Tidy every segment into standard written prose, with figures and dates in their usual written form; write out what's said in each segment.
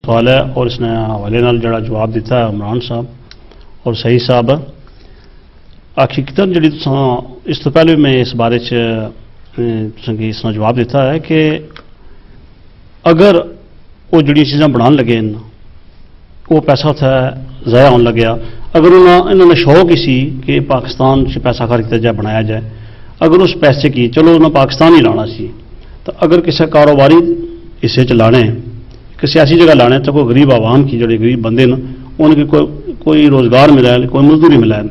सवाल है और इसने हवाले नाल जड़ा जवाब दिता है इमरान साहब और सही साहब हकीकतन जी इस तो पहले मैं इस बारे इसने जवाब दिता है कि अगर वो जी चीज़ां बना लगे वो पैसा उत्थे ज़ाया होने लग्या अगर इन्होंने शौक ही सी कि पाकिस्तान से पैसा खरीदा जाए बनाया जाए अगर उस पैसे की चलो उन्हें पाकिस्तान ही लाना सी तो अगर किसी कारोबारी हिस्से च लाने किसी ऐसी जगह लाने तो कोई गरीब आवाम की जो गरीब बंदे उनकी कोई रोज़गार मिला है कोई मजदूरी मिला है।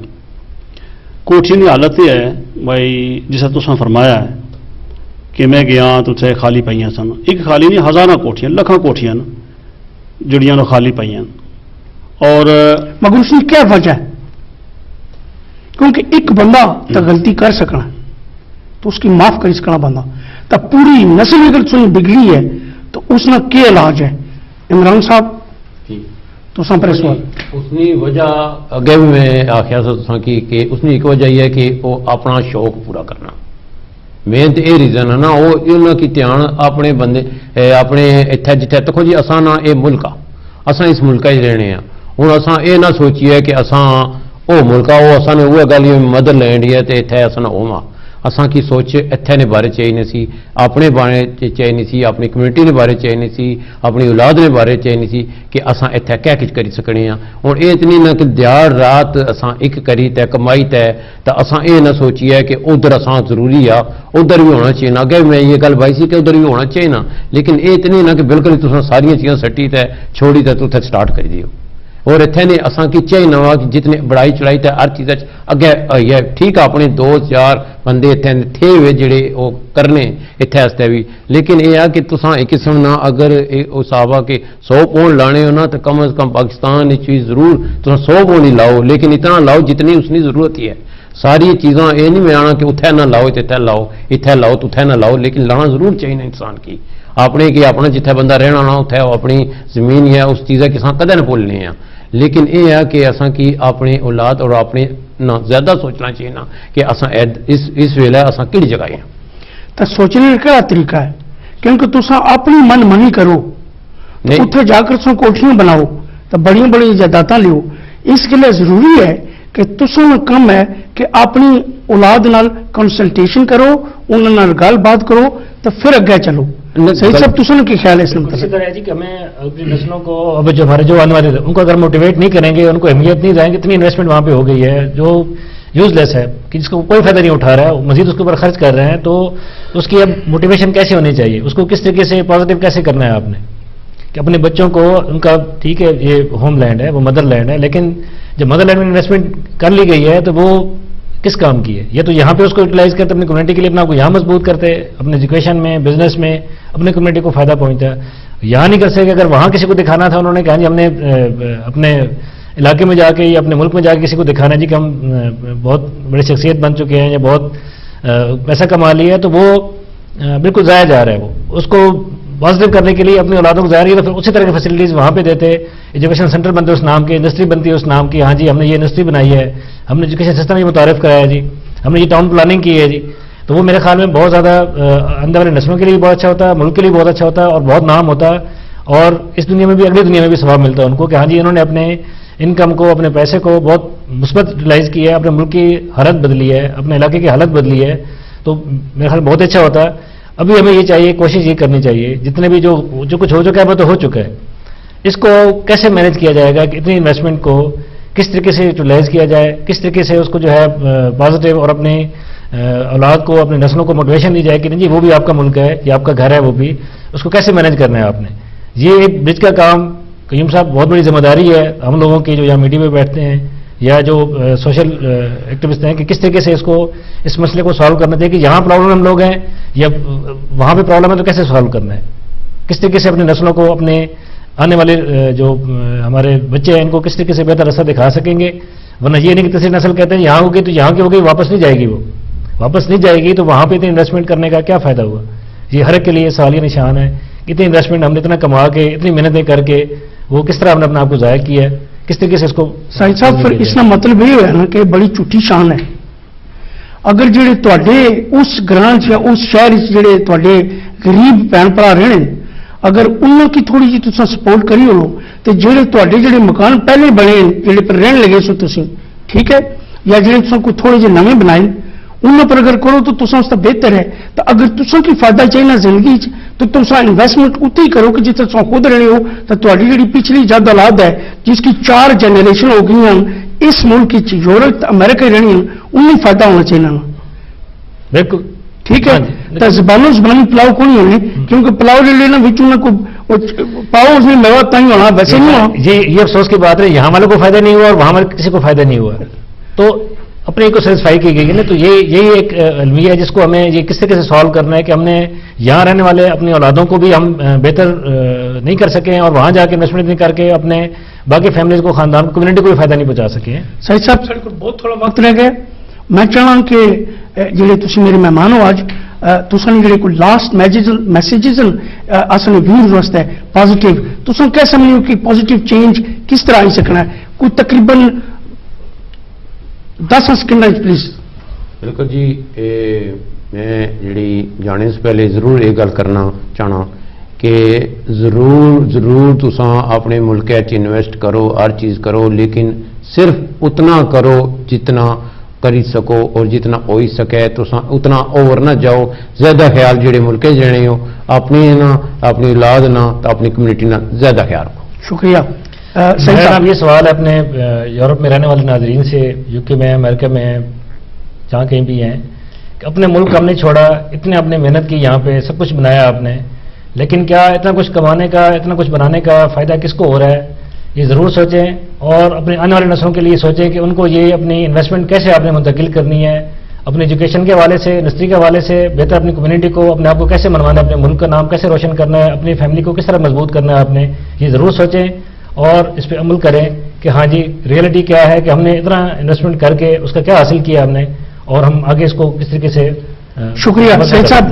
कोठियों की हालत यह है भाई जिस तुसा फरमाया है कि मैं गया तो उत्थे खाली पाइयां सन एक खाली नहीं हज़ारां कोठियां लखां कोठियां जड़ियां खाली पाइयां और मगर उसकी क्या वजह है क्योंकि एक बंदा तो गलती कर सकना तो उसकी माफ कर सकना बंदा तो पूरी नस्ल अगर तुम बिगड़ी है तो उसका क्या इलाज है इमरान साहब तो पर सवाल उसकी वजह अगे भी मैं आख्या था कि उसकी एक वजह यह है कि वो अपना शौक पूरा करना मेन तो यह रीजन है ना वो इन्होंने की ध्यान अपने बंदे अपने इत्थे जिथे देखो जी असा ना ये मुल्क आ असा इस मुल्क रहने हूँ असा ये ना सोचिए कि असा वो मुल्क आ वो असा ने वो गल मदरलैंड है तो इत्थे असा ना होवा असा की सोच इत्थे ने बारे चाहिए सी अपने बारे चाहिए सी अपनी कम्यूनिटी ने बारे चाहिए सी अपनी औलाद ने बारे चाहिए सी कि असा इत्थे क्या कुछ करी सकने हूँ ये इतनी ना कि दिहाड़ रात असा एक करी तय कमाई तय तो असा ये ना सोचिए कि उधर असा जरूरी आ उधर भी होना चाहिए अगे मैं ये गल पाई सी कि उधर भी होना चाहिए ना लेकिन ये इतनी ना कि बिल्कुल तुम सारिया चीज़ां सट्टी तय छोड़ी तय तो उत्थे स्टार्ट करी दियो और इतने ने असा की चाहिए नवा कि जितने बढ़ाई चढ़ाई तो हर चीज़ अगे है ठीक है अपने 2-4 बंदे इतने थे हुए जोड़े वो करने इतने भी लेकिन यह है कि तुसा एक किस्म ना अगर उस आवा के 100 पौंड लाने हो ना तो कम अज़ कम पाकिस्तान चीज़ जरूर तुम 100 पौंड ही लाओ लेकिन इतना लाओ जितनी उसकी जरूरत ही है सारी चीज़ां ये नहीं मैं आना कि उत्थे ना लाओ तो इत्थे लाओ तो उत्थे ना लाओ लेकिन लाना जरूर चाहिए इंसान की अपने कि अपना जिथे बंदा रहना ना उत्थे अपनी जमीन है उस चीज़ की कदे न भूलने हैं लेकिन यह है कि असा की अपनी औलाद और अपने ना ज्यादा सोचना चाहिए ना कि असा इस वेले असा किहड़ी जगह हैं तो सोचने का क्या तरीका है क्योंकि तुसा अपनी मन मनी करो उत्थे जाकर तुम कोठियां बनाओ तो बड़िया बड़ी जायदादां लियो इसके लिए जरूरी है कि तुसा कम है कि अपनी औलाद नाल कंसल्टेशन करो उन्होंने नाल गलबात करो तो फिर अगे चलो सही सब तुझे क्या ख्याल है इसी तरह है जी कि हमें अपनी नस्लों को अब जो हमारे जो आने वाले उनको अगर मोटिवेट नहीं करेंगे उनको अहमियत नहीं देंगे इतनी इन्वेस्टमेंट वहाँ पे हो गई है जो यूजलेस है कि जिसको कोई फायदा नहीं उठा रहा है मजीद उसके ऊपर खर्च कर रहे हैं तो उसकी अब मोटिवेशन कैसे होनी चाहिए उसको किस तरीके से पॉजिटिव कैसे करना है आपने कि अपने बच्चों को उनका ठीक है ये होम लैंड है वो मदर लैंड है लेकिन जब मदर लैंड में इन्वेस्टमेंट कर ली गई है तो वो किस काम की है ये तो यहाँ पे उसको यूटिलाइज करते अपनी कम्युनिटी के लिए अपना को यहाँ मजबूत करते अपने एजुकेशन में बिजनेस में अपने कम्युनिटी को फायदा पहुंचा यहाँ नहीं कर सके अगर वहाँ किसी को दिखाना था उन्होंने कहा जी हमने अपने इलाके में जाके या अपने मुल्क में जाके किसी को दिखाना जी कि हम बहुत बड़ी शख्सियत बन चुके हैं या बहुत पैसा कमा लिया है तो वो बिल्कुल ज़ाया जा रहा है वो उसको पॉजिटिव करने के लिए अपनी औलादों को जा रही है तो फिर उसी तरह की फैसिलिटीज़ वहाँ पे देते एजुकेशन सेंटर बनते उस नाम के इंडस्ट्री बनती है उस नाम की हाँ जी हमने ये इंडस्ट्री बनाई है हमने एजुकेशन सिस्टम ये मुतारिफ कराया जी हमने ये टाउन प्लानिंग की है जी तो वो मेरे ख्याल में बहुत ज़्यादा अंदर वाले नस्लों के लिए बहुत अच्छा होता है मुल्क के लिए बहुत अच्छा होता है और बहुत नाम होता है और इस दुनिया में भी अगली दुनिया में भी सवाब मिलता है उनको कि हाँ जी इन्होंने अपने इनकम को अपने पैसे को बहुत मुस्बत यूटिलाइज किया है अपने मुल्क की हालत बदली है अपने इलाके की हालत बदली है तो मेरे ख्याल में बहुत अच्छा होता है। अभी हमें ये चाहिए कोशिश ये करनी चाहिए जितने भी जो कुछ हो चुका है वो तो हो चुका है इसको कैसे मैनेज किया जाएगा कि इतनी इन्वेस्टमेंट को किस तरीके से यूटिलाइज किया जाए किस तरीके से उसको जो है पॉजिटिव और अपने औलाद को अपने नस्लों को मोटिवेशन दी जाए कि नहीं जी वो भी आपका मुल्क है या आपका घर है वो भी उसको कैसे मैनेज करना है आपने ये ब्रिज का काम कयूम साहब बहुत बड़ी जिम्मेदारी है हम लोगों की जो यहाँ मीडिया में बैठते हैं या जो सोशल एक्टिविस्ट हैं कि किस तरीके से इसको इस मसले को सॉल्व करना चाहिए कि यहाँ प्रॉब्लम हम लोग हैं या वहाँ पे प्रॉब्लम है तो कैसे सॉल्व करना है किस तरीके से अपनी नस्लों को अपने आने वाले जो हमारे बच्चे हैं इनको किस तरीके से बेहतर रास्ता दिखा सकेंगे वरना ये नहीं कि तीसरी नस्ल कहते हैं यहाँ होगी तो यहाँ की होगी वापस नहीं जाएगी वो वापस नहीं जाएगी तो वहाँ पे इतनी इन्वेस्टमेंट करने का क्या फायदा हुआ ये हर एक के लिए सवालिया निशान है इतनी इन्वेस्टमेंट हमने इतना कमा के इतनी मेहनतें करके वो किस तरह हमने अपने आप को ज़ाया किया है किस तरीके से इसको साहिब साहब फिर इसका मतलब ये है ना कि बड़ी झूठी शान है अगर जेडे तुहाडे उस ग्रां या उस शहर जेडे तुहाडे गरीब भैन भरा रहने अगर उन्होंने की थोड़ी जी तुसा सपोर्ट करी हो तो जेडे तुहाडे जेडे मकान पहले बने जेडे पर रहन लगे सो तुसी ठीक है या जेडे तुसा कोई थोड़े जे नवे बनाए उन्होंने पर अगर करो तो तुसा उसका बेहतर है। तो अगर तुसा की फायदा चाहिए जिंदगी तो तुसा इन्वेस्टमेंट उत्ते ही करो कि जिथे तुसा खुद रहने हो तो तुहाडी जेडी पिछली जद औलाद है जिसकी 4 जनरेशन हो गई हैं इस मुल्क यूरोप अमेरिका रहनी उन्हें फायदा होना चाहिए। बिल्कुल ठीक है। तो जबानों जबानी पुलाव को नहीं होने क्योंकि पुलाव ले लेना बिच को पाओ उसमें मेवा तंग होना वैसे नहीं होना। ये अफसोस की बात है, यहाँ वालों को फायदा नहीं हुआ और वहां वाले किसी को फायदा नहीं हुआ। तो अपने को सेटिस्फाई की गई है ना। तो यही एक अलमिया है जिसको हमें ये किस तरीके से सॉल्व करना है कि हमने यहाँ रहने वाले अपनी औलादों को भी हम बेहतर नहीं कर सके और वहां जाके इन्वेस्टमेंट नहीं करके अपने बाकी फैमिलीज को, खानदान, कम्युनिटी को भी फायदा नहीं पहुंचा सके। सही साहब साढ़े को बहुत थोड़ा वक्त रह गया। मैं चाहना कि ਜਿਹੜੇ ਤੁਸੀਂ ਮੇਰੇ ਮਹਿਮਾਨ ਹੋ ਅੱਜ ਤੁਸੀਂ ਜਿਹੜੇ ਕੋਈ ਲਾਸਟ ਮੈਸੇजेस ਅਸਲ ਵੀਰ ਵਾਸਤੇ ਪੋਜ਼ਿਟਿਵ ਤੁਸੀਂ ਕਹਿ ਸਕਦੇ ਹੋ ਕਿ ਪੋਜ਼ਿਟਿਵ ਚੇਂਜ ਕਿਸ ਤਰ੍ਹਾਂ ਆ ਸਕਣਾ ਹੈ ਕੋਈ ਤਕਰੀਬਨ 10 ਸਕਿੰਟਾਂ ਵਿੱਚ ਪਲੀਜ਼। ਬਿਲਕੁਲ ਜੀ ਮੈਂ ਜਿਹੜੀ ਜਾਣੇ ਤੋਂ ਪਹਿਲੇ ਜ਼ਰੂਰ ਇਹ ਗੱਲ ਕਰਨਾ ਚਾਹਣਾ कि ज़रूर तुसां अपने मुल्क इन्वेस्ट करो, हर चीज़ करो, लेकिन सिर्फ उतना करो जितना करी सको और जितना हो ही सके। तुसां उतना ओवर ना जाओ, ज़्यादा ख्याल जेडे मुल्क रहने हो अपनी ना, अपनी औलाद ना, तो अपनी कम्युनिटी ना ज़्यादा ख्याल रखो। शुक्रिया। मेरा ये सवाल है अपने यूरोप में रहने वाले नाजरीन से, यूके में, अमेरिका में, जहाँ कहीं भी हैं, अपने मुल्क हमने छोड़ा, इतने आपने मेहनत की, यहाँ पे सब कुछ बनाया आपने, लेकिन क्या इतना कुछ कमाने का, इतना कुछ बनाने का फ़ायदा किसको हो रहा है? ये ज़रूर सोचें और अपने आने वाली नस्लों के लिए सोचें कि उनको ये अपनी इन्वेस्टमेंट कैसे आपने मुंतकिल करनी है, अपने एजुकेशन के हवाले से, इंडस्ट्री के हवाले से, बेहतर अपनी कम्युनिटी को, अपने आप को कैसे मनवाना है, अपने मुल्क का नाम कैसे रोशन करना है, अपनी फैमिली को किस तरह मजबूत करना है। आपने ये ज़रूर सोचें और इस पर अमल करें कि हाँ जी रियलिटी क्या है कि हमने इतना इन्वेस्टमेंट करके उसका क्या हासिल किया हमने और हम आगे इसको किस तरीके से। शुक्रिया सैयद साहब।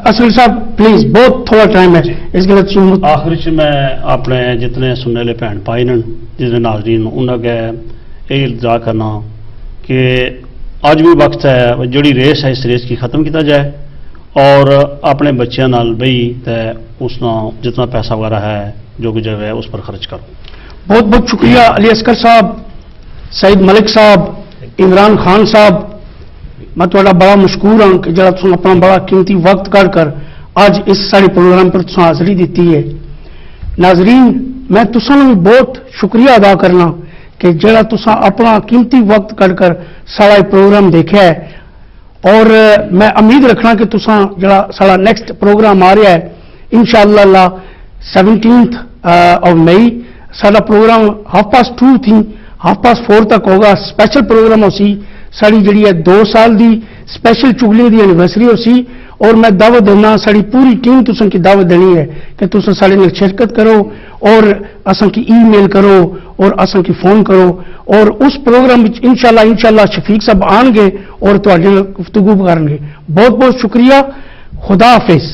असलम साहब प्लीज बहुत थोड़ा टाइम है इसके लिए आखिर च मैं अपने जितने सुनने वाले भैन भाई न जितने नाजरीन उन्होंने यही इल्तजा करना कि अज भी वक्त है जी रेस है इस रेस की ख़त्म किया जाए और अपने बच्चों नाल बही तो उसना जितना पैसा वगैरह है जो कुछ है उस पर खर्च करो। बहुत बहुत शुक्रिया अली असगर साहब, सईद मलिक साहब, इमरान खान साहब, मैं थोड़ा बड़ा मशकूर हाँ कि जरा तुम अपना बड़ा कीमती वक्त कढ़ कर आज इस सारे प्रोग्राम पर तुम हाजिरी दी है। नाजरीन मैं तुसा भी बहुत शुक्रिया अदा करना कि जरा तुसा अपना कीमती वक्त कढ़ कर सारा प्रोग्राम देखा है और मैं उम्मीद रखना कि तुसा जरा सारा नेक्स्ट प्रोग्राम आ रहा है इंशाअल्लाह 17 ऑफ मई सारा प्रोग्राम 2:30 थी 4:30 तक होगा। स्पेशल प्रोग्राम हो सी साड़ी जी है 2 साल की स्पेशल चुगली की एनिवर्सरी हो सी और मैं दावत देना साड़ी पूरी टीम तुसन की दावत देनी है कि तुम साढ़े नाल शिरकत करो और असा की ईमेल करो और असा की फोन करो और उस प्रोग्राम इंशाअल्लाह शफीक साहब आएंगे और तुहाडे नाल गुफ्तगू करेंगे। बहुत बहुत शुक्रिया। खुदा हाफिज।